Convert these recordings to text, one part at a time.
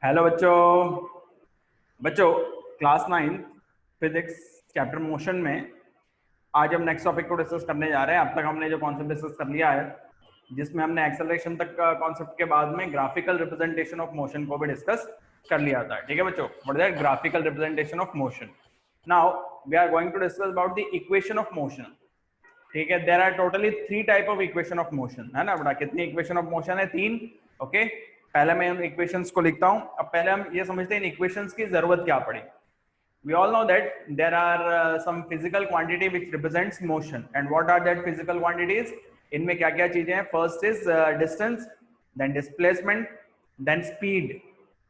Hello बच्चों। बच्चों class 9 physics chapter motion में आज हम नेक्स्ट टॉपिक को डिस्कस करने जा रहे हैं। अब तक हमने जो कॉन्सेप्ट डिस्कस कर लिया है, जिसमें हमने एक्सेलरेशन तक का कॉन्सेप्ट के बाद में ग्राफिकल रिप्रेजेंटेशन ऑफ मोशन को भी डिस्कस कर लिया था। ठीक है बच्चों, what is that? Graphical representation of motion. Now we are going to discuss about the equation of motion. ठीक है, there are totally 3 type of equation of motion, है ना बेटा? कितनी इक्वेशन ऑफ मोशन है? 3। ओके, पहले मैं इन इक्वेशंस को लिखता हूं। अब पहले हम ये समझते हैं इन इक्वेशंस की जरूरत क्या पड़ी। We all know that there are some physical quantity which represents motion, and what are that physical quantities? इनमें क्या क्या चीजें हैं? First is distance, then displacement, then speed,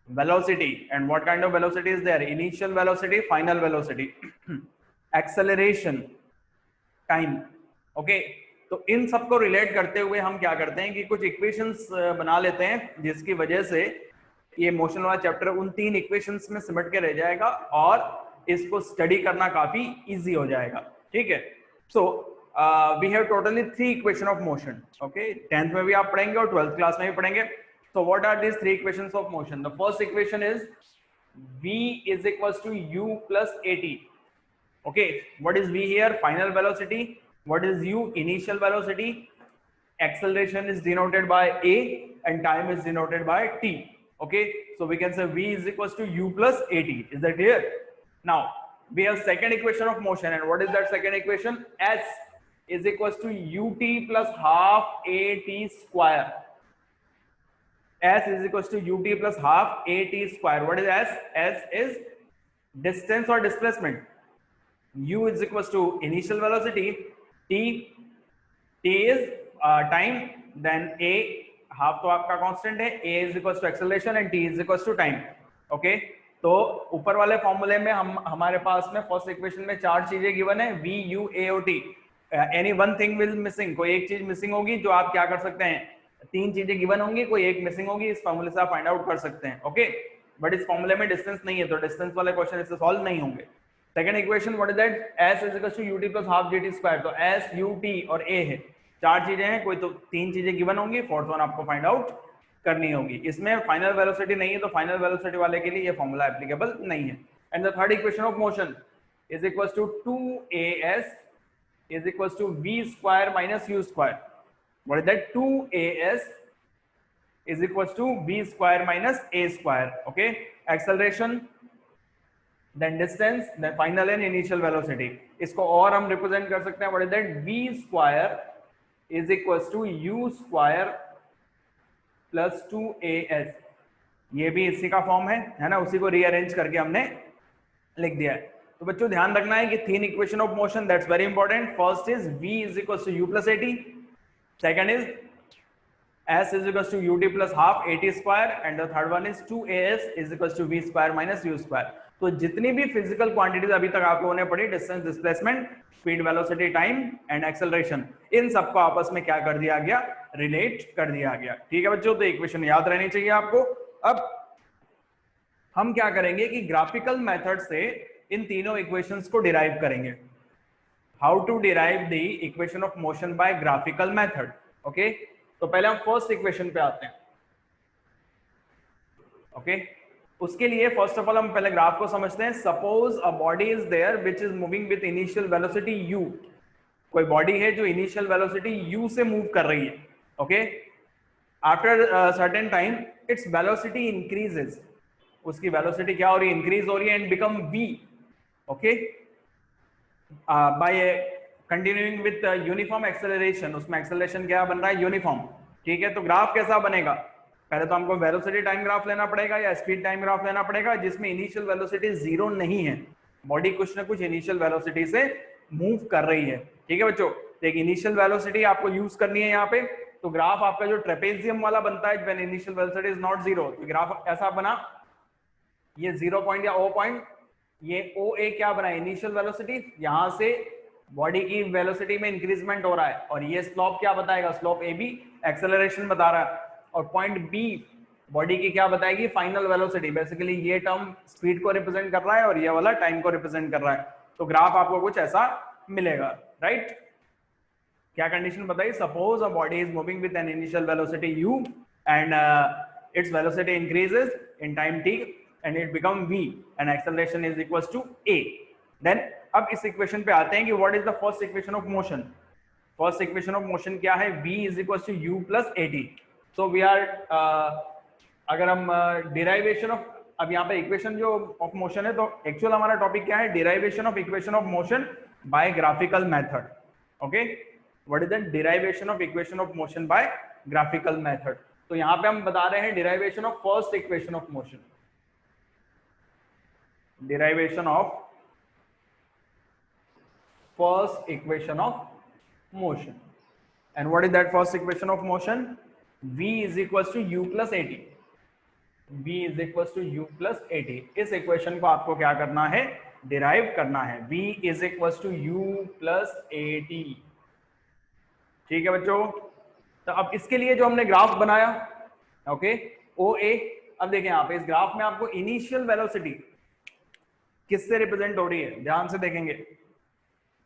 velocity, and what kind of velocity is there? Initial velocity, final velocity, acceleration, time. Okay, तो इन सबको relate करते हुए हम क्या करते हैं कि कुछ इक्वेशंस बना लेते हैं, जिसकी वजह से ये मोशन वाला चैप्टर उन 3 इक्वेशंस में सिमट के रह जाएगा और इसको स्टडी करना काफी इजी हो जाएगा। ठीक है, so we have totally 3 equation of motion. Okay, 10th में भी आप पढ़ेंगे और 12th क्लास में भी पढ़ेंगे। So what are these 3 equations of motion? The first equation is v is equals to u plus at. Okay, what is v here? Final velocity. What is u? Initial velocity. Acceleration is denoted by a and time is denoted by t. Okay, so we can say v is equals to u plus at. Is that clear? Now we have second equation of motion, and what is that second equation? S is equals to ut plus half at square. S is equals to ut plus half at square. What is S? S is distance or displacement. U is equals to initial velocity. T is time. Then a half तो आपका constant है, a is equals to acceleration and t is equals to time. Okay, तो ऊपर वाले फॉर्मूले में हमारे पास में फर्स्ट इक्वेशन में 4 चीजें गिवन है, v u a o t. Any one thing will missing, कोई एक चीज मिसिंग होगी जो आप क्या कर सकते हैं, 3 चीजें गिवन होंगी, कोई एक मिसिंग होगी, इस फॉर्मूले से आप फाइंड आउट कर सकते हैं। ओके, बट इस फॉर्मूले में डिस्टेंस नहीं है, तो डिस्टेंस वाले क्वेश्चन इससे सॉल्व नहीं होंगे। Second equation what is that? s is equals to ut plus half gt square. तो s ut और a है, 4 चीजें हैं, कोई तो 3 चीजें गिवन होंगी, फोर्थ वन आपको फाइंड आउट करनी होगी। इसमें फाइनल वेलोसिटी नहीं है, तो फाइनल वेलोसिटी वाले के लिए ये फॉर्मूला एप्लीकेबल नहीं है। And the third equation of motion is equals to 2as is equals to v square minus u square. What is that? 2as is equals to v square minus a square. Okay, acceleration, then distance, then final and initial velocity. इसको और हम represent कर सकते हैं, what is that? v square is equals to u square plus 2as. ये भी इसी का फॉर्म है ना, उसी को रीअरेंज करके हमने लिख दिया है। तो बच्चों ध्यान रखना है कि 3 equation of motion, that's very important. First is v is equals to u plus at. Second is s is equals to ut plus half at square, and the third one is 2as is equals to v square minus u square. तो जितनी भी physical quantities अभी तक आप लोगों ने पढ़ी, distance, displacement, speed, velocity, time and acceleration, इन सबको आपस में क्या कर दिया गया? रिलेट कर दिया गया। ठीक है बच्चों, तो इक्वेशन याद रहनी चाहिए आपको। अब हम क्या करेंगे कि ग्राफिकल मेथड से इन तीनों इक्वेशंस को डिराइव करेंगे। How to derive the equation of motion by graphical method. Okay, तो पहले हम फर्स्ट इक्वेशन पे आते हैं। ओके, उसके लिए फर्स्ट ऑफ ऑल हम पहले ग्राफ को समझते हैं। Suppose a body is there which is moving with initial velocity u. कोई बॉडी है जो इनिशियल वेलोसिटी u से मूव कर रही है। Okay, after certain time its velocity increases, उसकी वेलोसिटी क्या हो रही है? इंक्रीज हो रही है, and become v. Okay, by continuing with uniform acceleration, उसमें एक्सेलरेशन क्या बन रहा है? यूनिफॉर्म। ठीक है, तो ग्राफ कैसा बनेगा? पहले तो हमको वेलोसिटी टाइम ग्राफ लेना पड़ेगा या स्पीड टाइम ग्राफ लेना पड़ेगा, जिसमें इनिशियल वेलोसिटी 0 नहीं है, बॉडी कुछ ना कुछ इनिशियल वेलोसिटी से मूव कर रही है। ठीक है बच्चों, तो एक इनिशियल वेलोसिटी आपको यूज करनी है यहाँ पे। तो ग्राफ आपका जो ट्रेपेजियम वाला बनता है, when initial velocity is not 0, तो ग्राफ ऐसा बना, ये 0 पॉइंट या O पॉइंट, ये OA क्या बना? इनिशियल वेलोसिटी, यहां से बॉडी की वेलोसिटी में इंक्रीजमेंट हो रहा है, और ये स्लोप क्या बताएगा? स्लोप AB एक्सेलरेशन बता रहा है, और पॉइंट B बॉडी की क्या बताएगी? Final velocity. बेसिकली ये टर्म स्पीड को रिप्रेजेंट कर रहा है और ये वाला टाइम को रिप्रेजेंट कर रहा है। तो ग्राफ आपको कुछ ऐसा मिलेगा, राइट? क्या कंडीशन बताई? Suppose a body is moving with an initial velocity u and its velocity increases in time t and it become v and acceleration is equals to a. Then अब इस equation पे आते हैं कि what is the first equation of motion. First equation of motion क्या है? v is equals to u plus at. So we are अगर हम derivation of, अब यहाँ पे इक्वेशन जो ऑफ मोशन है, तो एक्चुअल हमारा टॉपिक क्या है? Derivation of equation of motion by graphical method. Okay, what is the derivation of equation of motion by graphical method. तो यहाँ पे हम बता रहे हैं derivation of first equation of motion. Derivation of first equation of motion. And what is that first equation of motion? v is equals to u plus at. v is equals to u plus at. इस equation को आपको क्या करना है? Derive करना है. v is equals to u plus at. ठीक है बच्चों. तो अब इसके लिए जो हमने ग्राफ बनाया, ओके, OA. अब देखें आप इस ग्राफ में आपको इनिशियल वेलोसिटी किससे रिप्रेजेंट हो रही है? ध्यान से देखेंगे.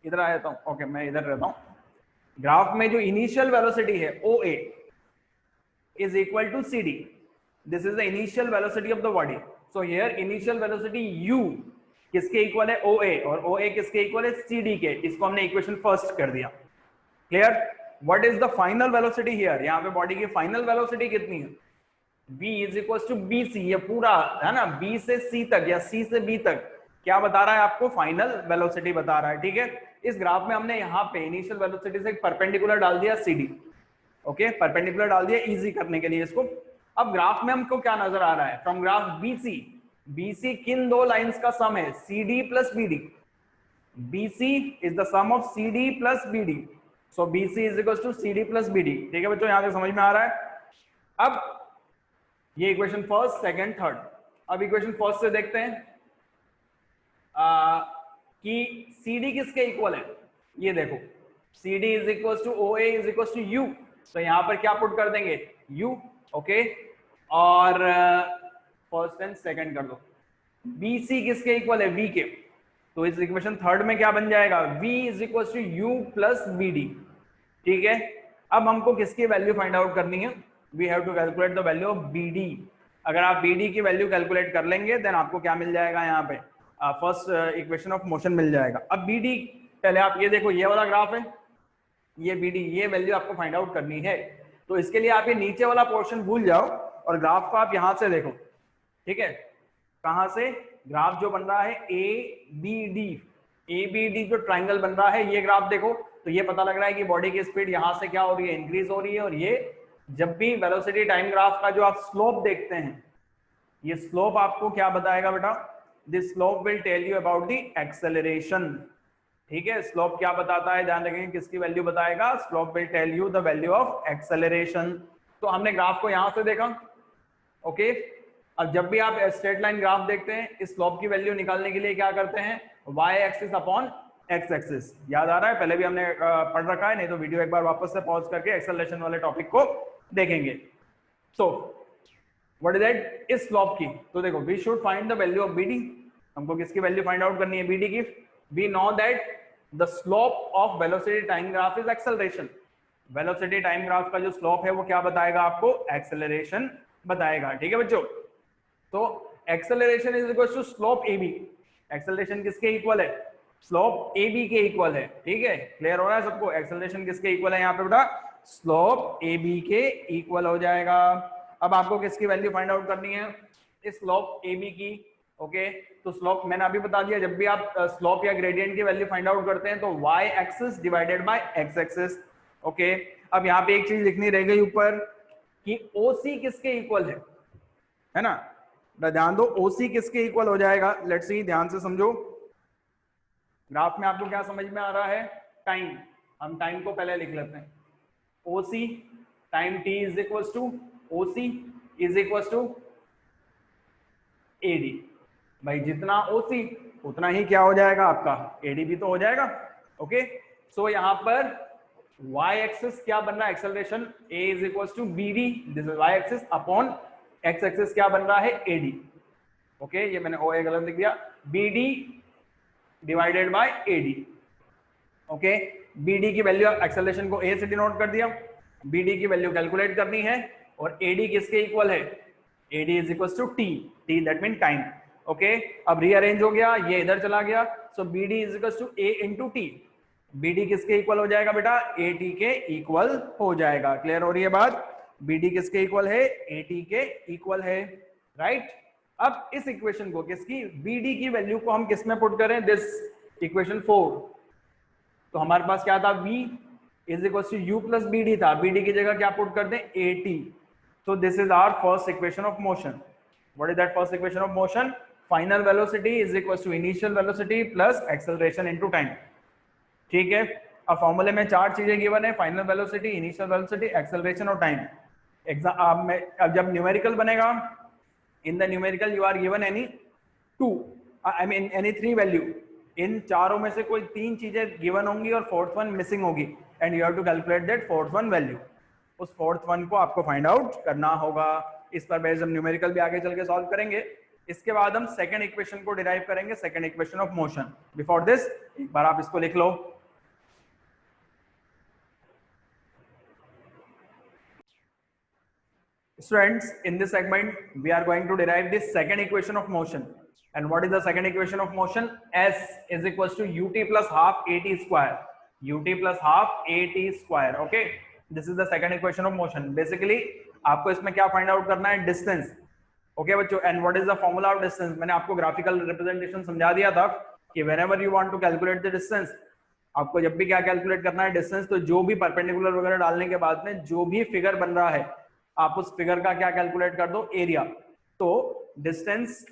इधर आ जाता हूं. ओके, मैं इधर रहता हूं. ग्राफ में जो इनिशियल वेलोसिटी है OA is equal to CD. This is the initial velocity of the body. So here initial velocity u किसके इक्वल है? OA. और OA किसके इक्वल है? CD के. इसको हमने इक्वेशन फर्स्ट कर दिया. Clear? What is the final velocity here? यहाँ पे बॉडी की फाइनल वेलोसिटी कितनी है? v is equals to BC. ये पूरा है ना, B से C तक या C से B तक क्या बता रहा है आपको? फाइनल वेलोसिटी बता रहा है. ठीक है. इस ग्राफ में हमने यहाँ पे इनिशियल वेलोसिटी से एक परपेंडिकुलर डाल दिया CD. ओके, परपेंडिकुलर डाल दिया इजी करने के लिए इसको. अब ग्राफ में हमको क्या नजर आ रहा है? फ्रॉम ग्राफ BC किन दो लाइंस का सम है? CD plus BD. BC is the sum of CD plus BD. So BC is equal to CD plus BD. ठीक है बच्चों, यहां तक समझ में आ रहा है? अब ये इक्वेशन फर्स्ट, सेकंड, थर्ड. अब इक्वेशन फर्स्ट से देखते हैं कि CD किसके इक्वल है. ये देखो, CD is equal to OA is equal to U. तो यहां पर क्या पुट कर देंगे? U. ओके, और फर्स्ट एंड सेकंड कर दो. BC किसके इक्वल है? V के. तो इस इक्वेशन थर्ड में क्या बन जाएगा? V is equal to U plus BD. ठीक है. अब हमको किसकी वैल्यू फाइंड आउट करनी है? We have to calculate the value of BD. अगर आप BD की वैल्यू कैलकुलेट कर लेंगे देन आपको क्या मिल जाएगा? यहाँ पे फर्स्ट इक्वेशन ऑफ मोशन मिल जाएगा. अब BD पहले आप ये देखो, ये वाला ग्राफ है, ये BD, ये वैल्यू आपको फाइंड आउट करनी है. तो इसके लिए आप ये नीचे वाला पोर्शन भूल जाओ और ग्राफ को आप यहां से देखो. ठीक है. कहां से? ग्राफ जो बन रहा है ABD जो ट्राइंगल बन रहा है, ये ग्राफ देखो. तो ये पता लग रहा है कि बॉडी की स्पीड यहां से क्या हो रही है? इंक्रीज हो रही है. और ये जब भी वेलोसिटी टाइम ग्राफ का जो आप स्लोप देखते हैं, ये स्लोप आपको क्या बताएगा बेटा? This slope will tell you about the acceleration. ठीक है. स्लोप क्या बताता है? ध्यान रखेंगे किसकी वैल्यू बताएगा? Slope will tell you the value of acceleration. तो हमने ग्राफ को यहां से देखा. ओके. अब जब भी आप स्ट्रेट लाइन ग्राफ देखते हैं, इस स्लोप की वैल्यू निकालने के लिए क्या करते हैं? y axis upon x axis. याद आ रहा है? पहले भी हमने पढ़ रखा है, नहीं तो वीडियो एक बार वापस से पॉज करके एक्सेलरेशन वाले टॉपिक को देखेंगे. तो व्हाट इज दैट? इस स्लोप की. तो देखो, we should find the value of BD. हमको किसकी वैल्यू फाइंड आउट करनी है? BD की. We know that the slope of velocity time graph is acceleration. velocity time graph का जो slope है वो क्या बताएगा आपको? acceleration बताएगा. ठीक है बच्चों. तो acceleration is equal to slope AB. acceleration किसके इक्वल है? slope AB के इक्वल है. ठीक है. क्लियर हो रहा है सबको? acceleration किसके इक्वल है यहाँ पे बेटा? slope AB के इक्वल हो जाएगा. अब आपको किसकी वैल्यू फाइंड आउट करनी है? इस slope AB की. ओके. तो स्लोप मैंने अभी बता दिया, जब भी आप स्लोप या ग्रेडियंट की वैल्यू फाइंड आउट करते हैं तो y axis divided by x axis. Okay. अब यहाँ पे एक चीज लिखनी रह गई ऊपर कि OC किसके इक्वल है ना? ध्यान दो, OC किसके इक्वल हो जाएगा? लेट्स सी, ध्यान से समझो. ग्राफ में आपको क्या समझ में आ रहा है? टाइम. हम टाइम को पहले लिख लेते हैं. OC time t is equal to OC is equal to AD. भाई जितना OC उतना ही क्या हो जाएगा आपका? AD भी तो हो जाएगा. ओके. सो यहाँ पर y एक्सिस क्या बन रहा है? Acceleration A is equal to BD. This is y axis upon x axis क्या बन रहा है? AD. ओके. ये मैंने OA गलत लिख दिया. BD divided by AD. Okay. BD की वैल्यू, एक्सेलरेशन को A से डिनोट कर दिया. BD की वैल्यू कैलकुलेट करनी है और AD किसके इक्वल है? AD is equal to T, T that mean time. Okay, अब रीअरेंज हो गया, ये इधर चला गया, so BD is equal to A into T। BD किसके इक्वल हो जाएगा बेटा? AT के इक्वल हो जाएगा। क्लियर हो रही है बात? BD किसके इक्वल है? AT के इक्वल है, राइट। अब इस इक्वेशन को, किसकी? BD की वैल्यू को हम किस में पुट करें? This equation 4। तो हमारे पास क्या था? V is equal to U plus BD था, BD की जगह क्या पुट कर दें? AT। So this is our first equation of motion. What is that first equation of motion? Final velocity is equals to initial velocity plus acceleration into time. ठीक है, अब फॉर्मूले में चार चीजें गिवन है, final velocity, initial velocity, acceleration और time. Exam अब जब न्यूमेरिकल बनेगा, in the numerical you are given any two, I mean any three value, इन चारों में से कोई तीन चीजें गिवन होंगी और फोर्थ वन मिसिंग होगी, and you have to calculate that fourth one value. उस फोर्थ वन को आपको फाइंड आउट करना होगा। इस पर बेस्ड हम न्यूमेरिकल भी आगे चल के सॉल्व करेंगे। इसके बाद हम सेकंड इक्वेशन को डिराइव करेंगे, second equation of motion. Before this एक बार आप इसको लिख लो। Students, in this segment, we are going to derive the second equation of motion. And what is the second equation of motion? S is equals to ut plus half at square. Ut plus half at square. Okay. This is the second equation of motion. Basically, आपको इसमें क्या find out करना है? Distance. Okay, बच्चों. And what is the formula of distance? मैंने आपको graphical representation समझा दिया था कि whenever you want to calculate the distance, आपको जब भी क्या कैलकुलेट करना है? डिस्टेंस। तो जो भी परपेंडिकुलर वगैरह डालने के बाद में जो भी फिगर बन रहा है, आप उस फिगर का क्या कैलकुलेट कर दो? एरिया। तो distance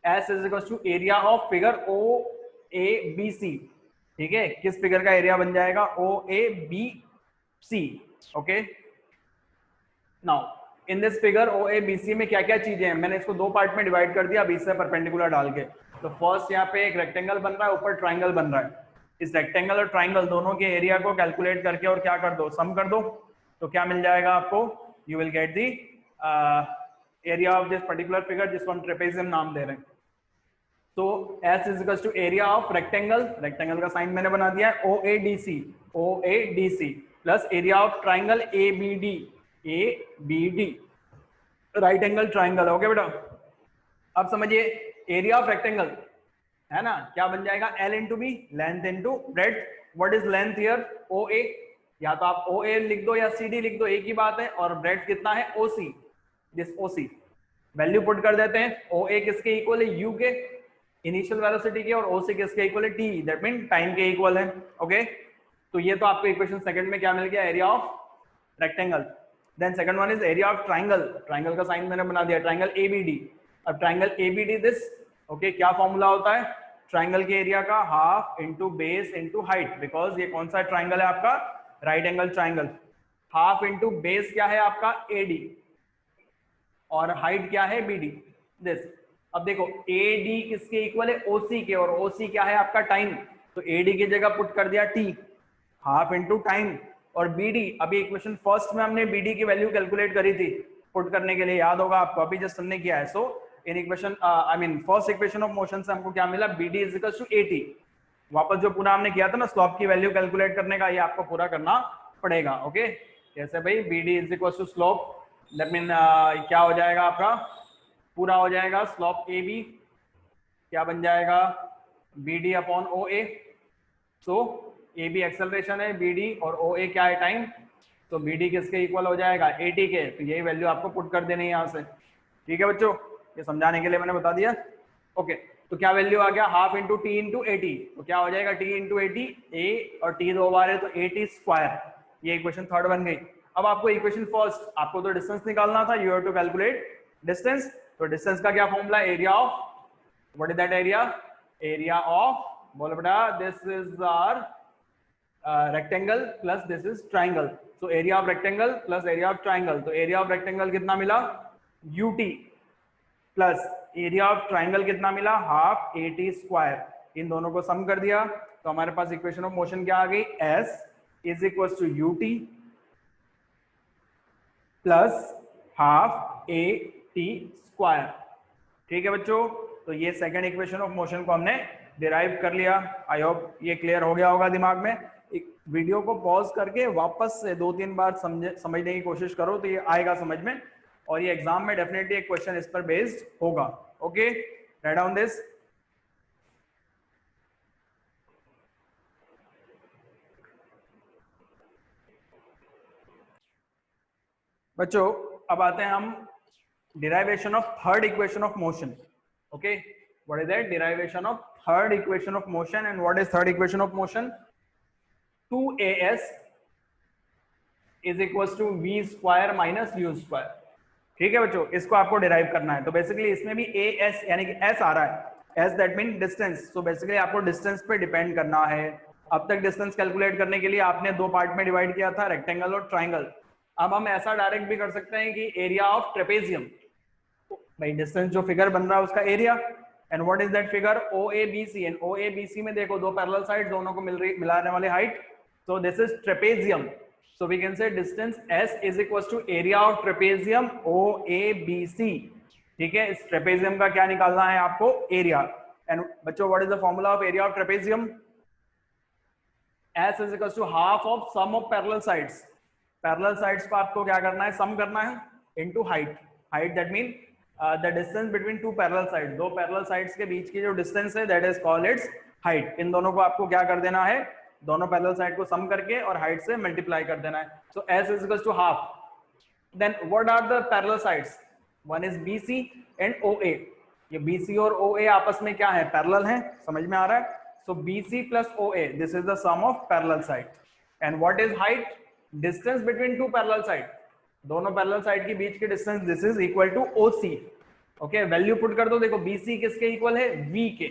S is equal to area of figure OABC। ठीक है, किस फिगर का एरिया बन जाएगा? OABC। Okay, now in this figure OABC में क्या क्या चीजें हैं? मैंने इसको दो पार्ट में डिवाइड कर दिया बीच से परपेंडिकुलर डाल के। तो फर्स्ट यहाँ पे एक रेक्टेंगल बन रहा है, ऊपर ट्राइंगल बन रहा है। इस रेक्टेंगल और ट्राइंगल दोनों के एरिया को कैलकुलेट करके और क्या कर दो? सम कर दो। तो क्या मिल जाएगा आपको? You will get the area of this particular figure, जिसको हम ट्रेपेजियम नाम दे रहे हैं। तो S is equals to area of rectangle, rectangle का साइन मैंने बना दिया है OADC, OADC plus area of triangle ABD, ABD right angle triangle. Okay बेटा, अब समझिए एरिया ऑफ रेक्टेंगल है ना, क्या बन जाएगा? L into B, length into breadth. What is length here? OA। या तो आप OA लिख दो या CD लिख दो, एक ही बात है। और ब्रेड्थ कितना है? OC। This OC value put कर देते हैं। OA किसके इक्वल है? U के, इनिशियल वेलोसिटी के, और OC किसके इक्वल है? T, दैट मीन टाइम के इक्वल है। ओके, तो ये तो आपको इक्वेशन सेकंड में क्या मिल गया? Area of rectangle. Then second one is area of triangle. Triangle का साइन मैंने बना दिया, ट्राइंगल ABD। अब ट्राइंगल ABD दिस, ओके, क्या फॉर्मूला होता है? ट्राइंगल के एरिया का half into base into height, because ये कौन सा ट्राइंगल है आपका? Right angle triangle. Half into base क्या है आपका? AD, और हाइट क्या है? BD। दिस, अब देखो AD किसके इक्वल है? OC के, और OC क्या है आपका? टाइम। तो AD की जगह पुट कर दिया T, हाफ इंटू टाइम, और BD। अभी इक्वेशन फर्स्ट में हमने BD की वैल्यू कैलकुलेट करी थी पुट करने के लिए, याद होगा आपको, अभी जस्ट हमने किया है। So in equation I mean first equation of motion से हमको क्या मिला? BD is equal to AT। वापस जो पूरा हमने किया था ना स्लोप की वैल्यू कैलकुलेट करने का, ये आपको पूरा करना पड़ेगा। ओके, कैसे भाई? BD is equal to slope, that mean क्या हो जाएगा आपका? पूरा हो जाएगा स्लोप AB, क्या बन जाएगा? BD upon OA। सो AB एक्सेलरेशन है, BD और OA क्या है? टाइम। तो BD किसके इक्वल हो जाएगा? AT के। तो यही वैल्यू आपको पुट कर देनी है यहाँ से। ठीक है बच्चों, ये समझाने के लिए मैंने बता दिया। ओके, तो क्या वैल्यू आ गया? Half into T into AT। तो क्या हो जाएगा? T इंटू AT, A और T दो बार है तो AT स्क्वायर। ये इक्वेशन थर्ड बन गई। अब आपको इक्वेशन फर्स्ट, आपको तो डिस्टेंस निकालना था, you have to calculate distance. तो डिस्टेंस का क्या formula? Area of, what is that area? Area of, बोलो बेटा, this is our rectangle plus this is triangle. So area of rectangle plus area of triangle. तो area of rectangle कितना मिला? UT plus area of triangle कितना मिला? Half AT square. इन दोनों को सम कर दिया तो हमारे पास इक्वेशन ऑफ मोशन क्या आ गई? S is equal to UT plus half AT square. ठीक है बच्चों, तो ये सेकंड इक्वेशन ऑफ मोशन को हमने डिराइव कर लिया। आई होप ये क्लियर हो गया होगा दिमाग में। एक वीडियो को पॉज करके वापस से 2-3 बार समझने की कोशिश करो तो ये आएगा समझ में। और ये एग्जाम में डेफिनेटली एक क्वेश्चन इस पर बेस्ड होगा। Okay, write down this. बच्चों अब आते हैं हम derivation of third equation of motion. Okay, what is that? Derivation of third equation of motion. And what is third equation of motion? 2as is equals to v square minus u square. ठीक है बच्चों, इसको आपको derive करना है। तो basically इसमें भी as यानी कि s आ रहा है, s दैट मीन डिस्टेंस। तो बेसिकली आपको डिस्टेंस पे डिपेंड करना है। अब तक डिस्टेंस कैलकुलेट करने के लिए आपने दो पार्ट में डिवाइड किया था, रेक्टेंगल और ट्राइंगल। अब हम ऐसा डायरेक्ट भी कर सकते हैं कि एरिया ऑफ ट्रेपेजियम, भाई डिस्टेंस जो फिगर बन रहा है उसका area. And what is that figure? OABC। And OABC में देखो दो पैरेलल साइड, दोनों को मिलाने वाली height. So this is trapezium. So we can say distance S is equals to area of trapezium OABC। ठीक है, इस ट्रेपेजियम का क्या निकालना है आपको? एरिया। एंड बच्चों what is the formula of area of trapezium? S is equals to half of sum of parallel sides। Parallel sides को आपको क्या करना है? सम करना है into height. Height that mean the distance between two parallel side. दो parallel sides के बीच की जो डिस्टेंस है that is called its height. इन दोनों को आपको क्या कर देना है? दोनों पैरेलल साइड को सम करके और हाइट से मल्टीप्लाई कर देना है। So S is equals to half। Then what are the parallel sides? One is BC and OA। ये BC और OA आपस में क्या है? पैरेलल है। समझ में आ रहा है? So BC plus OA, this is the sum of parallel side. And what is height? Distance between two parallel side. दोनों पैरेलल साइड के बीच की distance, this is equal to OC। Okay, value put कर दो। देखो BC किसके equal है? V के।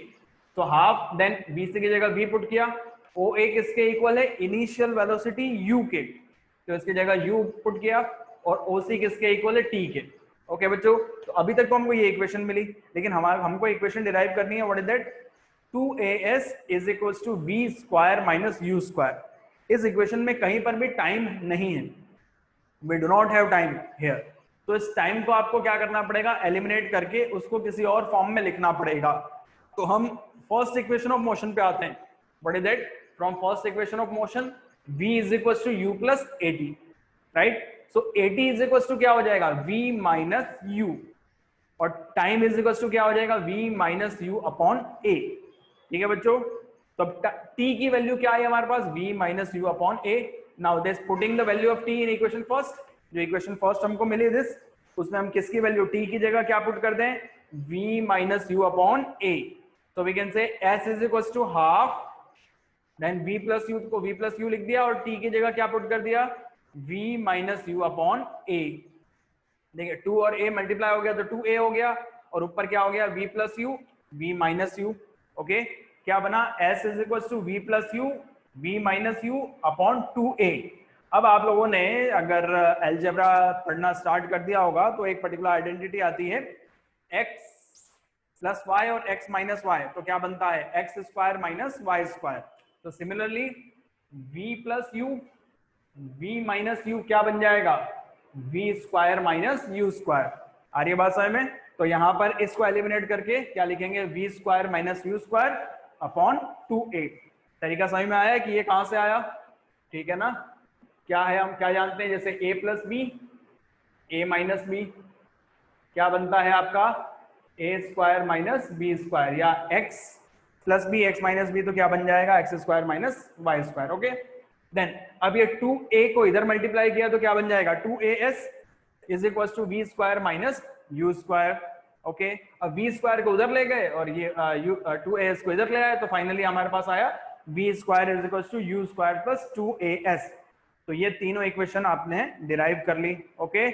तो हाफ, देन BC की जगह V पुट किया। OA किसके इक्वल है? इनिशियल वेलोसिटी U के, तो इसकी जगह U पुट किया। और OC किसके इक्वल है? T के। ओके बच्चों, तो अभी तक तो हमको ये इक्वेशन मिली, लेकिन हमको इक्वेशन डिराइव करनी है। What is that? 2as is equals to v square minus u square. इस इक्वेशन में कहीं पर भी टाइम नहीं है, we do not have time here. तो इस टाइम को आपको क्या करना पड़ेगा? एलिमिनेट करके उसको किसी और फॉर्म में लिखना पड़ेगा। तो हम फर्स्ट इक्वेशन ऑफ मोशन पे आते हैं। What is that? From first equation of motion v is equals to u plus at, right? So at is equals to क्या हो जाएगा? v minus u। और टाइम इज इक्वल्स टू क्या हो जाएगा? v minus u upon a। ठीक है बच्चों, तो अब t की वैल्यू क्या है हमारे पास? v minus u upon a। Now this putting the value of t in equation first. जो इक्वेशन फर्स्ट हमको मिली दिस, उसमें हम किसकी वैल्यू t की जगह क्या पुट कर दें? v minus u upon a। तो we can say s is equals to half, then v plus u को v प्लस u लिख दिया और t की जगह क्या पुट कर दिया? v minus u upon a। देखिए 2 और a मल्टीप्लाई हो गया तो 2a हो गया, और ऊपर क्या हो गया? v plus u, v minus u। Okay, क्या बना? s is equals to v plus u, v minus u upon 2a। अब आप लोगों ने अगर अलजेब्रा पढ़ना स्टार्ट कर दिया होगा तो एक पर्टिकुलर आइडेंटिटी आती है x प्लस y और x माइनस y। तो क्या बनता है? x square minus y square. तो similarly v plus u, v minus u क्या बन जाएगा? v square minus u square. आ रही है बात समझ में? तो यहां पर इसको एलिमिनेट करके क्या लिखेंगे? v square minus u square upon 2a। तरीका समझ में आया कि ये कहां से आया? ठीक है ना? क्या है, हम क्या जानते हैं? जैसे a plus b, a minus b क्या बनता है आपका? a square minus b square, या x plus b, x minus b तो क्या बन जाएगा? x square minus y square. Okay, then अब ये 2a को इधर मल्टीप्लाई किया तो क्या बन जाएगा? 2as is equal to v square minus u square. Okay, अब v स्क्वायर को उधर ले गए और ये 2as को इधर ले आए, तो फाइनली हमारे पास आया v square is equal to u square plus 2as। तो ये तीनों इक्वेशन आपने डिराइव कर ली। Okay,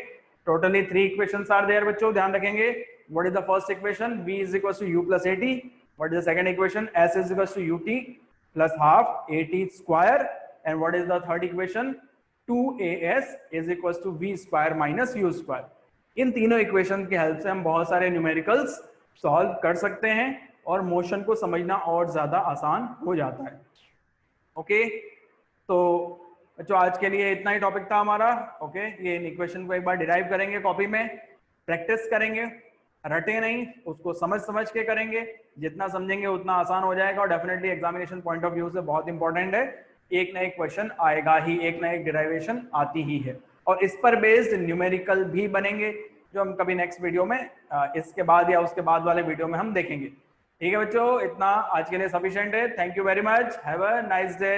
totally 3 equations are there बच्चों, ध्यान रखेंगे। What is the first equation? v is equal to u plus at। What is the second equation? s is equal to ut plus half at square. And what is the third equation? 2as is equal to v square minus u square. इन तीनों equation की help से हम बहुत सारे numericals solve कर सकते हैं और मोशन को समझना और ज्यादा आसान हो जाता है। ओके, तो बच्चों आज के लिए इतना ही टॉपिक था हमारा। ओके, ये इन इक्वेशन को एक बार डिराइव करेंगे, कॉपी में प्रैक्टिस करेंगे, रटे नहीं, उसको समझ समझ के करेंगे। जितना समझेंगे उतना आसान हो जाएगा और definitely examination point of view से बहुत इंपॉर्टेंट है। एक ना एक क्वेश्चन आएगा ही, एक ना एक डिराइवेशन आती ही है, और इस पर बेस्ड न्यूमेरिकल भी बनेंगे। जो हम कभी नेक्स्ट वीडियो में इसके बाद या उसके बाद वाले वीडियो में हम देखेंगे। ठीक है बच्चों, इतना आज के लिए सफिशिएंट है। Thank you very much, have a nice day.